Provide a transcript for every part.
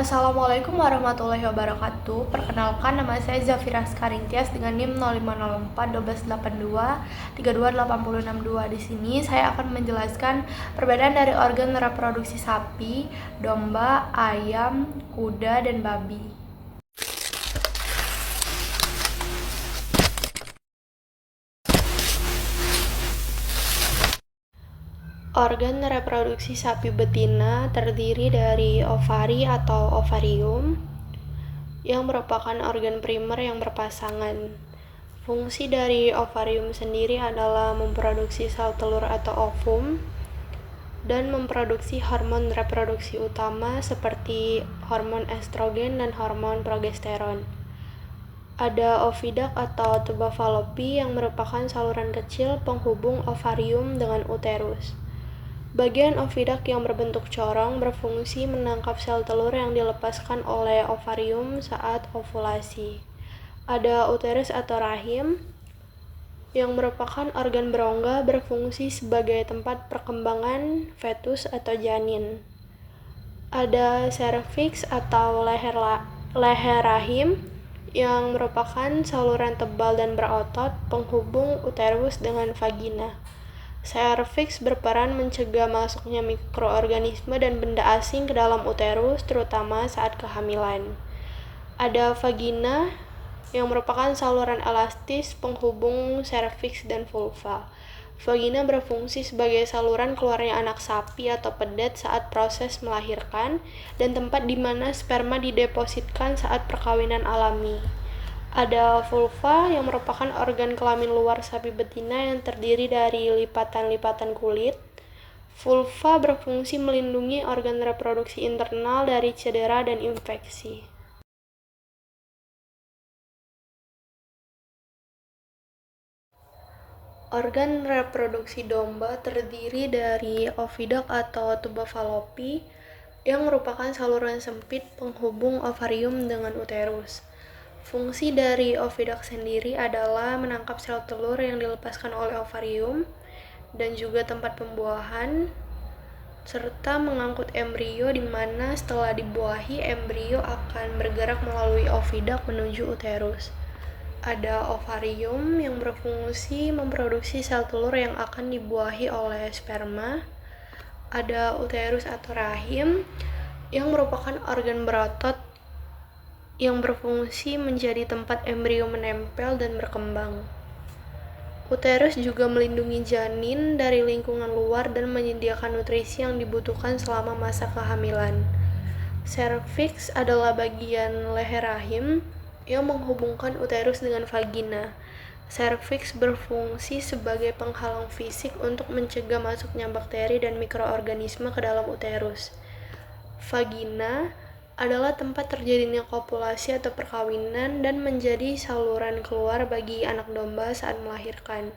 Assalamualaikum warahmatullahi wabarakatuh. Perkenalkan, nama saya Zafira Skarintias dengan NIM 0504 1282 32862. Di sini saya akan menjelaskan perbedaan dari organ reproduksi sapi, domba, ayam, kuda, dan babi. Organ reproduksi sapi betina terdiri dari ovari atau ovarium, yang merupakan organ primer yang berpasangan. Fungsi dari ovarium sendiri adalah memproduksi sel telur atau ovum dan memproduksi hormon reproduksi utama seperti hormon estrogen dan hormon progesteron. Ada oviduct atau tuba falopi yang merupakan saluran kecil penghubung ovarium dengan uterus. Bagian oviduct yang berbentuk corong berfungsi menangkap sel telur yang dilepaskan oleh ovarium saat ovulasi. Ada uterus atau rahim yang merupakan organ berongga berfungsi sebagai tempat perkembangan fetus atau janin. Ada serviks atau leher rahim yang merupakan saluran tebal dan berotot penghubung uterus dengan vagina. Serviks berperan mencegah masuknya mikroorganisme dan benda asing ke dalam uterus, terutama saat kehamilan. Ada vagina yang merupakan saluran elastis penghubung serviks dan vulva. Vagina berfungsi sebagai saluran keluarnya anak sapi atau pedet saat proses melahirkan dan tempat di mana sperma didepositkan saat perkawinan alami. Ada vulva yang merupakan organ kelamin luar sapi betina yang terdiri dari lipatan-lipatan kulit. Vulva berfungsi melindungi organ reproduksi internal dari cedera dan infeksi. Organ reproduksi domba terdiri dari oviduct atau tuba falopi yang merupakan saluran sempit penghubung ovarium dengan uterus. Fungsi dari oviduct sendiri adalah menangkap sel telur yang dilepaskan oleh ovarium dan juga tempat pembuahan, serta mengangkut embrio di mana setelah dibuahi, embrio akan bergerak melalui oviduct menuju uterus. Ada ovarium yang berfungsi memproduksi sel telur yang akan dibuahi oleh sperma. Ada uterus atau rahim yang merupakan organ berotot yang berfungsi menjadi tempat embrio menempel dan berkembang. Uterus juga melindungi janin dari lingkungan luar dan menyediakan nutrisi yang dibutuhkan selama masa kehamilan. Serviks adalah bagian leher rahim yang menghubungkan uterus dengan vagina. Serviks berfungsi sebagai penghalang fisik untuk mencegah masuknya bakteri dan mikroorganisme ke dalam uterus. Vagina adalah tempat terjadinya kopulasi atau perkawinan dan menjadi saluran keluar bagi anak domba saat melahirkan.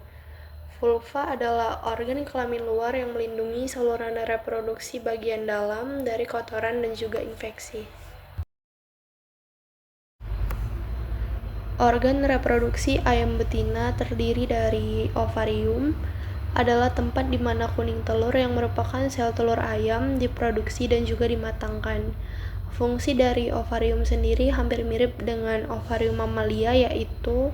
Vulva adalah organ kelamin luar yang melindungi saluran reproduksi bagian dalam dari kotoran dan juga infeksi. Organ reproduksi ayam betina terdiri dari ovarium adalah tempat di mana kuning telur yang merupakan sel telur ayam diproduksi dan juga dimatangkan. Fungsi dari ovarium sendiri hampir mirip dengan ovarium mamalia, yaitu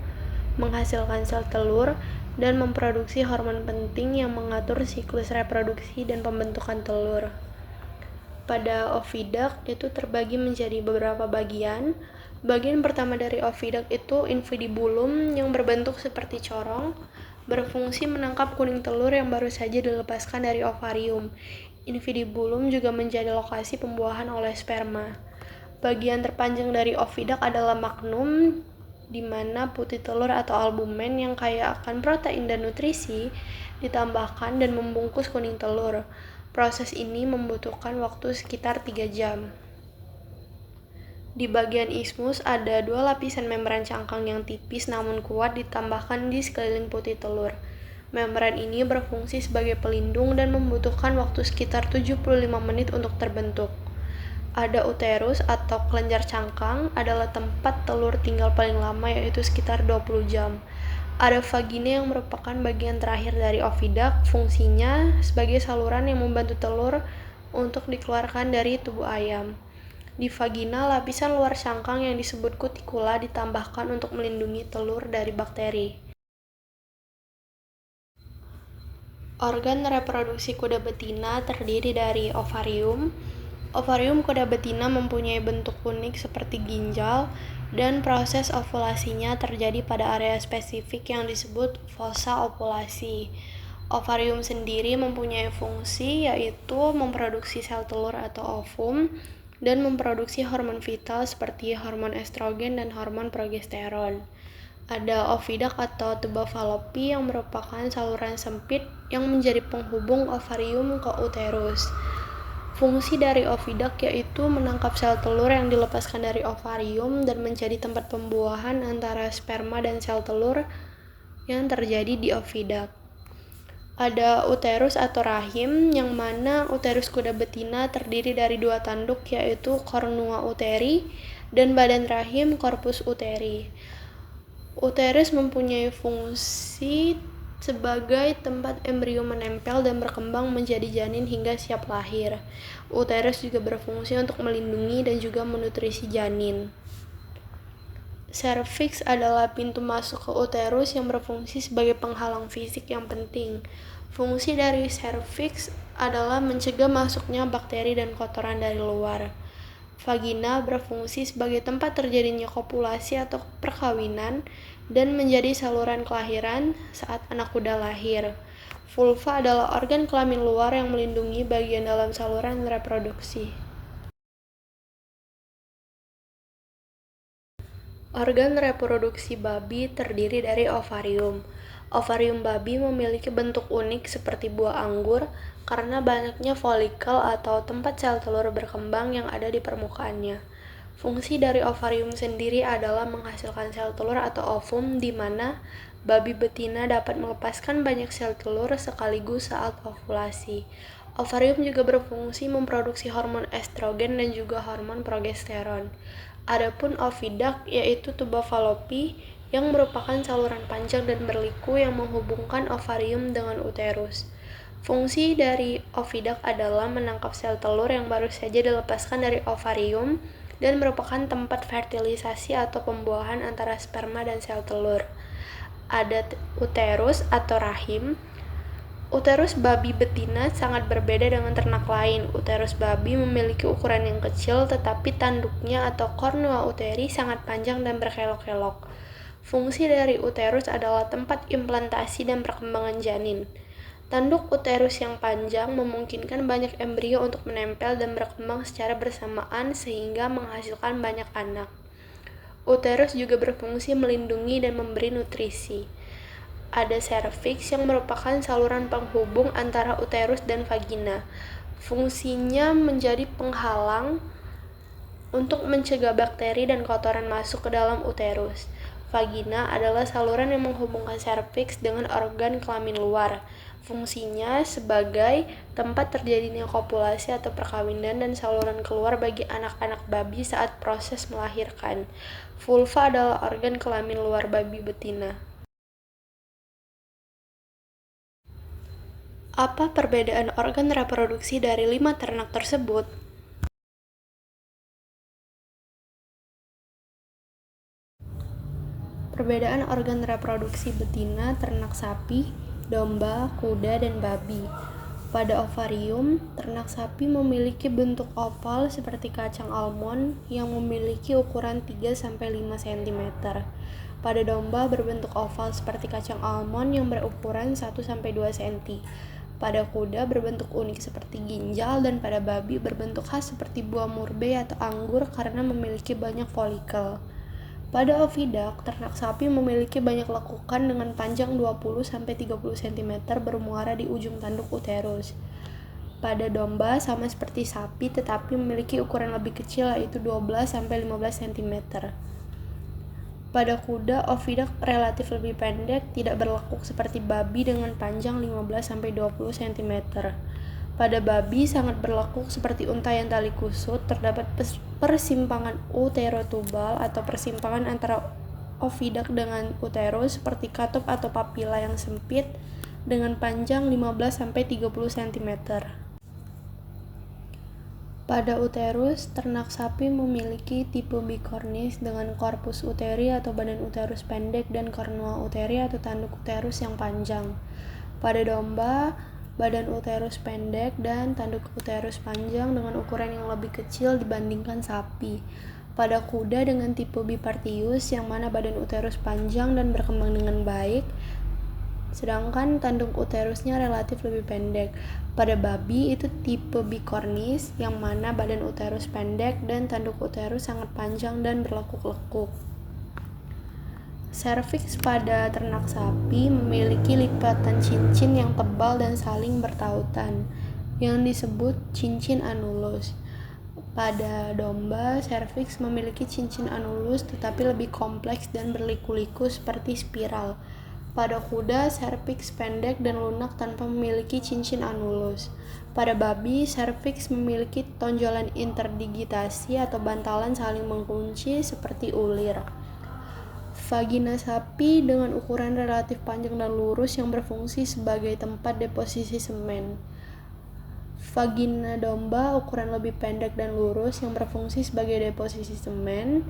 menghasilkan sel telur dan memproduksi hormon penting yang mengatur siklus reproduksi dan pembentukan telur. Pada oviduct itu terbagi menjadi beberapa bagian. Bagian pertama dari oviduct itu infundibulum yang berbentuk seperti corong, berfungsi menangkap kuning telur yang baru saja dilepaskan dari ovarium. Infundibulum juga menjadi lokasi pembuahan oleh sperma. Bagian terpanjang dari oviduct adalah magnum, di mana putih telur atau albumen yang kaya akan protein dan nutrisi ditambahkan dan membungkus kuning telur. Proses ini membutuhkan waktu sekitar 3 jam. Di bagian isthmus ada 2 lapisan membran cangkang yang tipis namun kuat ditambahkan di sekeliling putih telur. Membran ini berfungsi sebagai pelindung dan membutuhkan waktu sekitar 75 menit untuk terbentuk. Ada uterus atau kelenjar cangkang adalah tempat telur tinggal paling lama, yaitu sekitar 20 jam. Ada vagina yang merupakan bagian terakhir dari oviduct, fungsinya sebagai saluran yang membantu telur untuk dikeluarkan dari tubuh ayam. Di vagina, lapisan luar cangkang yang disebut kutikula ditambahkan untuk melindungi telur dari bakteri. Organ reproduksi kuda betina terdiri dari ovarium. Ovarium kuda betina mempunyai bentuk unik seperti ginjal, dan proses ovulasinya terjadi pada area spesifik yang disebut fosa ovulasi. Ovarium sendiri mempunyai fungsi yaitu memproduksi sel telur atau ovum dan memproduksi hormon vital seperti hormon estrogen dan hormon progesteron. Ada oviduct atau tuba falopi yang merupakan saluran sempit yang menjadi penghubung ovarium ke uterus. Fungsi dari oviduct yaitu menangkap sel telur yang dilepaskan dari ovarium dan menjadi tempat pembuahan antara sperma dan sel telur yang terjadi di oviduct. Ada uterus atau rahim, yang mana uterus kuda betina terdiri dari dua tanduk yaitu cornua uteri dan badan rahim corpus uteri. Uterus mempunyai fungsi sebagai tempat embrio menempel dan berkembang menjadi janin hingga siap lahir. Uterus juga berfungsi untuk melindungi dan juga menutrisi janin. Serviks adalah pintu masuk ke uterus yang berfungsi sebagai penghalang fisik yang penting. Fungsi dari serviks adalah mencegah masuknya bakteri dan kotoran dari luar. Vagina berfungsi sebagai tempat terjadinya kopulasi atau perkawinan dan menjadi saluran kelahiran saat anak kuda lahir. Vulva adalah organ kelamin luar yang melindungi bagian dalam saluran reproduksi. Organ reproduksi babi terdiri dari ovarium. Ovarium babi memiliki bentuk unik seperti buah anggur karena banyaknya folikel atau tempat sel telur berkembang yang ada di permukaannya. Fungsi dari ovarium sendiri adalah menghasilkan sel telur atau ovum di mana babi betina dapat melepaskan banyak sel telur sekaligus saat ovulasi. Ovarium juga berfungsi memproduksi hormon estrogen dan juga hormon progesteron. Adapun oviduct yaitu tuba falopi yang merupakan saluran panjang dan berliku yang menghubungkan ovarium dengan uterus. Fungsi dari oviduct adalah menangkap sel telur yang baru saja dilepaskan dari ovarium dan merupakan tempat fertilisasi atau pembuahan antara sperma dan sel telur. Ada uterus atau rahim. Uterus babi betina sangat berbeda dengan ternak lain. Uterus babi memiliki ukuran yang kecil, tetapi tanduknya atau cornua uteri sangat panjang dan berkelok-kelok. Fungsi dari uterus adalah tempat implantasi dan perkembangan janin. Tanduk uterus yang panjang memungkinkan banyak embrio untuk menempel dan berkembang secara bersamaan sehingga menghasilkan banyak anak. Uterus juga berfungsi melindungi dan memberi nutrisi. Ada serviks yang merupakan saluran penghubung antara uterus dan vagina. Fungsinya menjadi penghalang untuk mencegah bakteri dan kotoran masuk ke dalam uterus. Vagina adalah saluran yang menghubungkan serviks dengan organ kelamin luar. Fungsinya sebagai tempat terjadinya kopulasi atau perkawinan dan saluran keluar bagi anak-anak babi saat proses melahirkan. Vulva adalah organ kelamin luar babi betina. Apa perbedaan organ reproduksi dari 5 ternak tersebut? Perbedaan organ reproduksi betina ternak sapi, domba, kuda, dan babi. Pada ovarium, ternak sapi memiliki bentuk oval seperti kacang almond yang memiliki ukuran 3-5 cm. Pada domba berbentuk oval seperti kacang almond yang berukuran 1-2 cm. Pada kuda berbentuk unik seperti ginjal, dan pada babi berbentuk khas seperti buah murbei atau anggur karena memiliki banyak folikel. Pada oviduct, ternak sapi memiliki banyak lekukan dengan panjang 20-30 cm bermuara di ujung tanduk uterus. Pada domba sama seperti sapi tetapi memiliki ukuran lebih kecil yaitu 12-15 cm. Pada kuda, oviduct relatif lebih pendek, tidak berlekuk seperti babi dengan panjang 15-20 cm. Pada babi sangat berlekuk seperti untayan tali kusut, terdapat persimpangan uterotubal atau persimpangan antara oviduct dengan uterus seperti katup atau papila yang sempit dengan panjang 15-30 cm. Pada uterus, ternak sapi memiliki tipe bikornis dengan korpus uteri atau badan uterus pendek dan kornua uteri atau tanduk uterus yang panjang. Pada domba, badan uterus pendek dan tanduk uterus panjang dengan ukuran yang lebih kecil dibandingkan sapi. Pada kuda dengan tipe bipartius yang mana badan uterus panjang dan berkembang dengan baik, sedangkan tanduk uterusnya relatif lebih pendek. Pada babi itu tipe bikornis yang mana badan uterus pendek dan tanduk uterus sangat panjang dan berlekuk-lekuk. Serviks pada ternak sapi memiliki lipatan cincin yang tebal dan saling bertautan, yang disebut cincin anulus. Pada domba, serviks memiliki cincin anulus tetapi lebih kompleks dan berliku-liku seperti spiral. Pada kuda, serviks pendek dan lunak tanpa memiliki cincin anulus. Pada babi, serviks memiliki tonjolan interdigitasi atau bantalan saling mengunci seperti ulir. Vagina sapi dengan ukuran relatif panjang dan lurus yang berfungsi sebagai tempat deposisi semen. Vagina domba ukuran lebih pendek dan lurus yang berfungsi sebagai deposisi semen.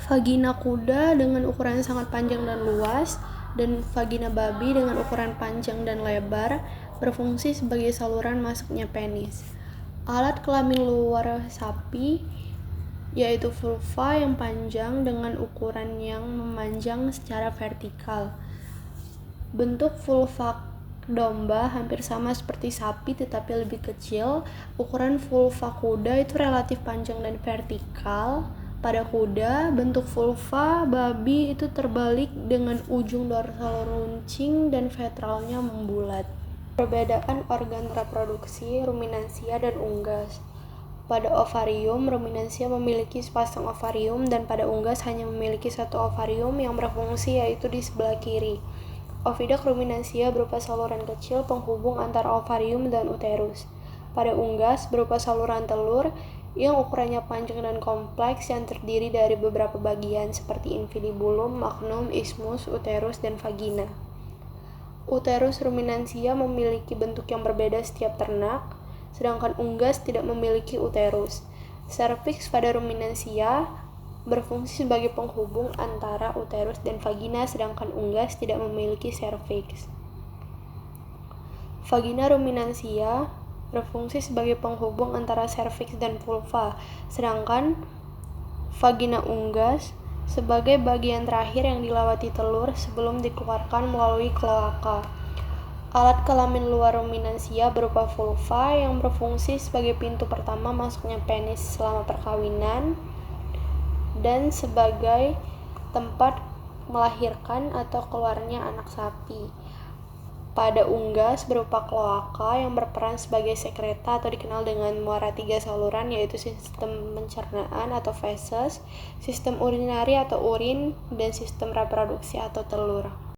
Vagina kuda dengan ukuran sangat panjang dan luas, dan vagina babi dengan ukuran panjang dan lebar berfungsi sebagai saluran masuknya penis. Alat kelamin luar sapi yaitu vulva yang panjang dengan ukuran yang memanjang secara vertikal. Bentuk vulva domba hampir sama seperti sapi tetapi lebih kecil. Ukuran vulva kuda itu relatif panjang dan vertikal. Pada kuda, bentuk vulva babi itu terbalik dengan ujung dorsal runcing dan ventralnya membulat. Perbedaan organ reproduksi, ruminansia, dan unggas. Pada ovarium, ruminansia memiliki sepasang ovarium dan pada unggas hanya memiliki satu ovarium yang berfungsi yaitu di sebelah kiri. Oviduct ruminansia berupa saluran kecil penghubung antara ovarium dan uterus. Pada unggas berupa saluran telur yang ukurannya panjang dan kompleks yang terdiri dari beberapa bagian seperti infundibulum, magnum, isthmus, uterus, dan vagina. Uterus ruminansia memiliki bentuk yang berbeda setiap ternak, sedangkan unggas tidak memiliki uterus. Serviks pada ruminansia berfungsi sebagai penghubung antara uterus dan vagina, sedangkan unggas tidak memiliki serviks. Vagina ruminansia berfungsi sebagai penghubung antara serviks dan vulva, sedangkan vagina unggas sebagai bagian terakhir yang dilewati telur sebelum dikeluarkan melalui kloaka. Alat kelamin luar ruminansia berupa vulva yang berfungsi sebagai pintu pertama masuknya penis selama perkawinan dan sebagai tempat melahirkan atau keluarnya anak sapi. Pada unggas berupa kloaka yang berperan sebagai sekreta atau dikenal dengan muara tiga saluran, yaitu sistem pencernaan atau feses, sistem urinari atau urin, dan sistem reproduksi atau telur.